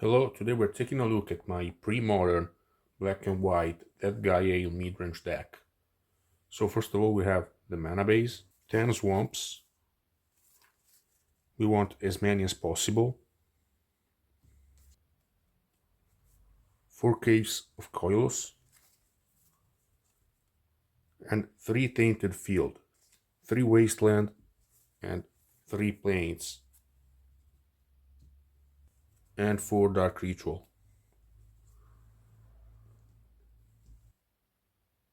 Hello, today we're taking a look at my pre-modern black and white Deadguy Ale midrange deck. So first of all we have the mana base, 10 swamps, we want as many as possible, 4 Caves of Koilos, and 3 Tainted Field, 3 Wasteland, and 3 Plains, and 4 Dark Ritual.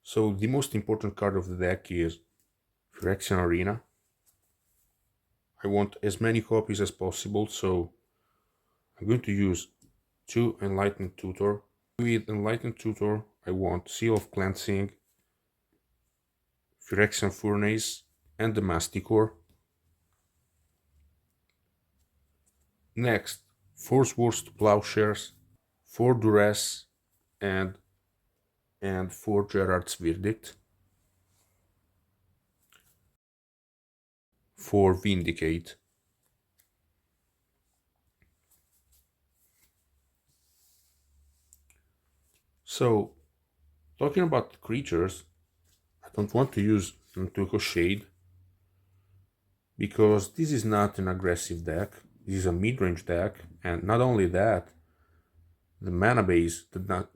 So the most important card of the deck is Phyrexian Arena. I want as many copies as possible, so I'm going to use 2 Enlightened Tutor. With Enlightened Tutor, I want Seal of Cleansing, Phyrexian Furnace, and the Masticore. Next, 4 Swords to Plowshares, 4 Duress, and 4 Gerrard's Verdict, 4 Vindicate. So, talking about creatures, I don't want to use Nantuko Shade because this is not an aggressive deck. This is a mid-range deck, and not only that, the mana base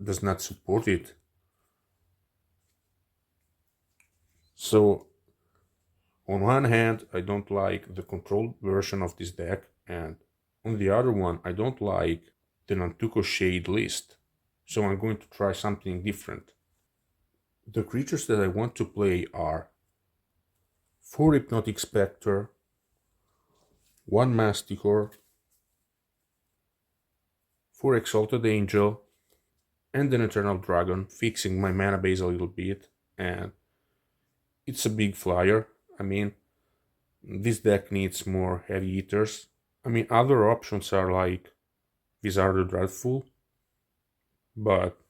does not support it. So, on one hand, I don't like the controlled version of this deck, and on the other one, I don't like the Nantuko Shade list. So I'm going to try something different. The creatures that I want to play are 4 Hypnotic Specter, 1 Masticore, 4 Exalted Angel, and an Eternal Dragon, fixing my mana base a little bit, and it's a big flyer. I mean, this deck needs more heavy hitters. I mean, other options are like Wizard the Dreadful, but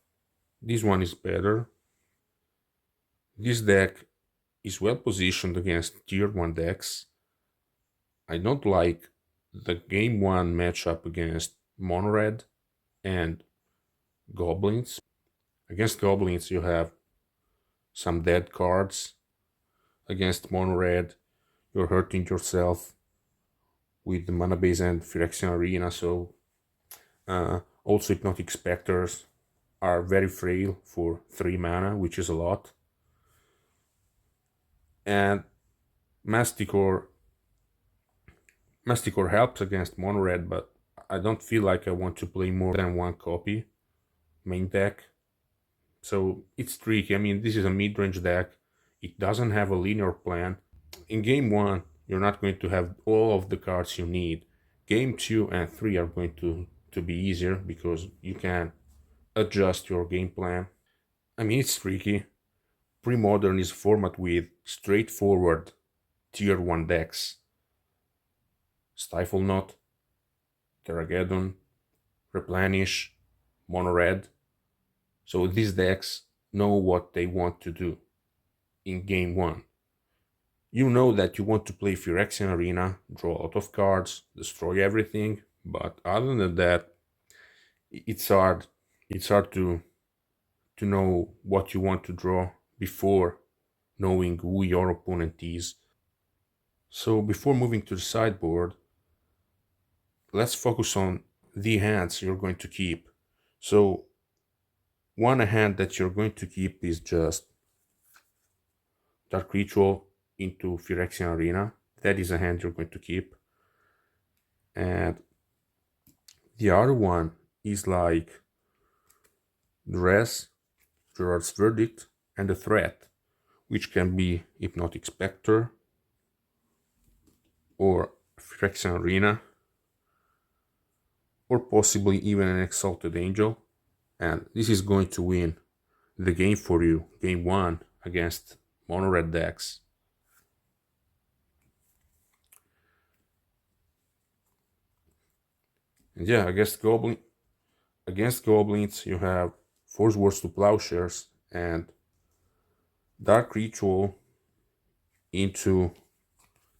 this one is better. This deck is well positioned against tier 1 decks. I don't like the game 1 matchup against Mono Red and Goblins. Against Goblins you have some dead cards. Against Mono Red you're hurting yourself with the mana base and Phyrexian Arena, so also Hypnotic Specters are very frail for 3 mana, which is a lot. And Masticore helps against Mono Red, but I don't feel like I want to play more than 1 copy main deck. So it's tricky. I mean, this is a mid-range deck. It doesn't have a linear plan. In game 1, you're not going to have all of the cards you need. Game 2 and 3 are going to be easier because you can adjust your game plan. I mean, it's tricky. Pre-modern is a format with straightforward tier 1 decks. Stifle Knot, Terrageddon, Replenish, Mono Red. So these decks know what they want to do in game 1. You know that you want to play Phyrexian Arena, draw a lot of cards, destroy everything, but other than that, it's hard. It's hard to know what you want to draw before knowing who your opponent is. So before moving to the sideboard, let's focus on the hands you're going to keep. So one hand that you're going to keep is just Dark Ritual into Phyrexian Arena. That is a hand you're going to keep. And the other one is like Duress, Gerrard's Verdict, and a Threat, which can be Hypnotic Specter or Phyrexian Arena, or possibly even an Exalted Angel. And this is going to win the game for you, game 1, against Mono Red decks. And yeah, against Goblins you have 4 Swords to Plowshares and Dark Ritual into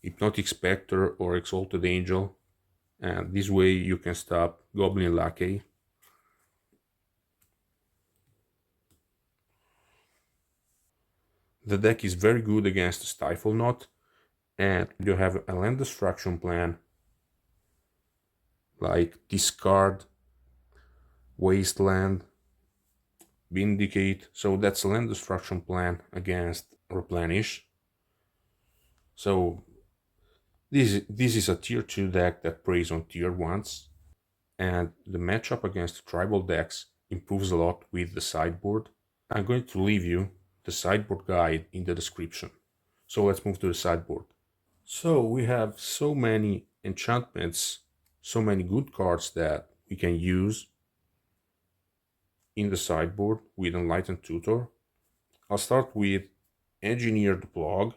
Hypnotic Specter or Exalted Angel, and this way you can stop Goblin Lackey. The deck is very good against Stifle Knot, and you have a land destruction plan like discard, Wasteland, Vindicate. So that's a land destruction plan against Replenish. So this is a tier 2 deck that preys on tier 1s, and the matchup against tribal decks improves a lot with the sideboard. I'm going to leave you the sideboard guide in the description. So let's move to the sideboard. So we have so many enchantments, so many good cards that we can use in the sideboard with Enlightened Tutor. I'll start with Engineered Blog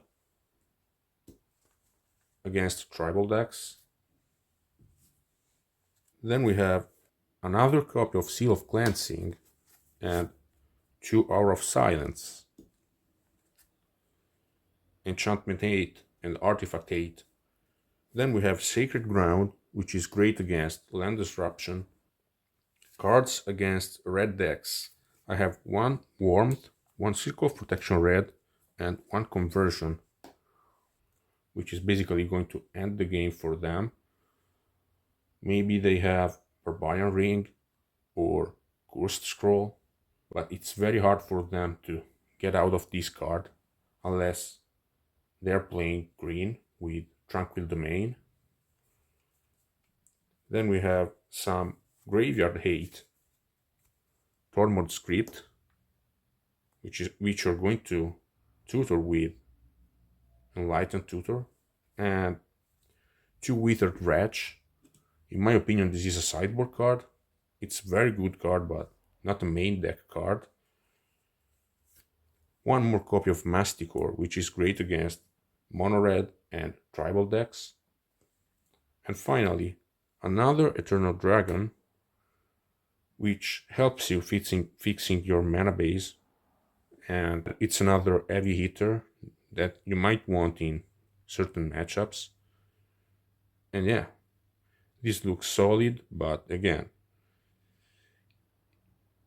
against tribal decks. Then we have another copy of Seal of Cleansing and 2 Hour of Silence, Enchantment 8 and Artifact 8. Then we have Sacred Ground, which is great against land disruption. Cards against red decks. I have 1 Warmth, 1 Circle of Protection red, and 1 Conversion, which is basically going to end the game for them. Maybe they have Barbarian Ring or Cursed Scroll, but it's very hard for them to get out of this card unless they're playing green with Tranquil Domain. Then we have some Graveyard Hate, Tormod Script, which are going to tutor with Enlightened Tutor, and 2 Withered Wretch. In my opinion, this is a sideboard card. It's a very good card, but not a main deck card. 1 more copy of Masticore, which is great against mono red and tribal decks. And finally, another Eternal Dragon, which helps you fixing your mana base, and it's another heavy hitter that you might want in certain matchups. And yeah, this looks solid, but again,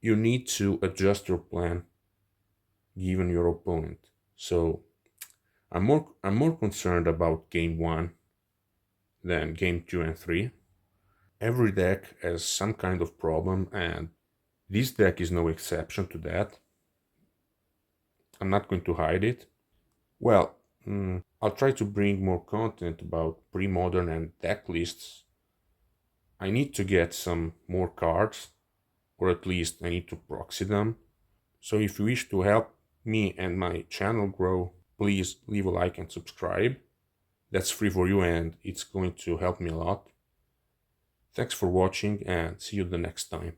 you need to adjust your plan given your opponent. So I'm more concerned about game 1 than game 2 and 3. Every deck has some kind of problem, and this deck is no exception to that. I'm not going to hide it. Well, I'll try to bring more content about pre-modern and deck lists. I need to get some more cards, or at least I need to proxy them. So if you wish to help me and my channel grow, please leave a like and subscribe. That's free for you and it's going to help me a lot. Thanks for watching and see you the next time.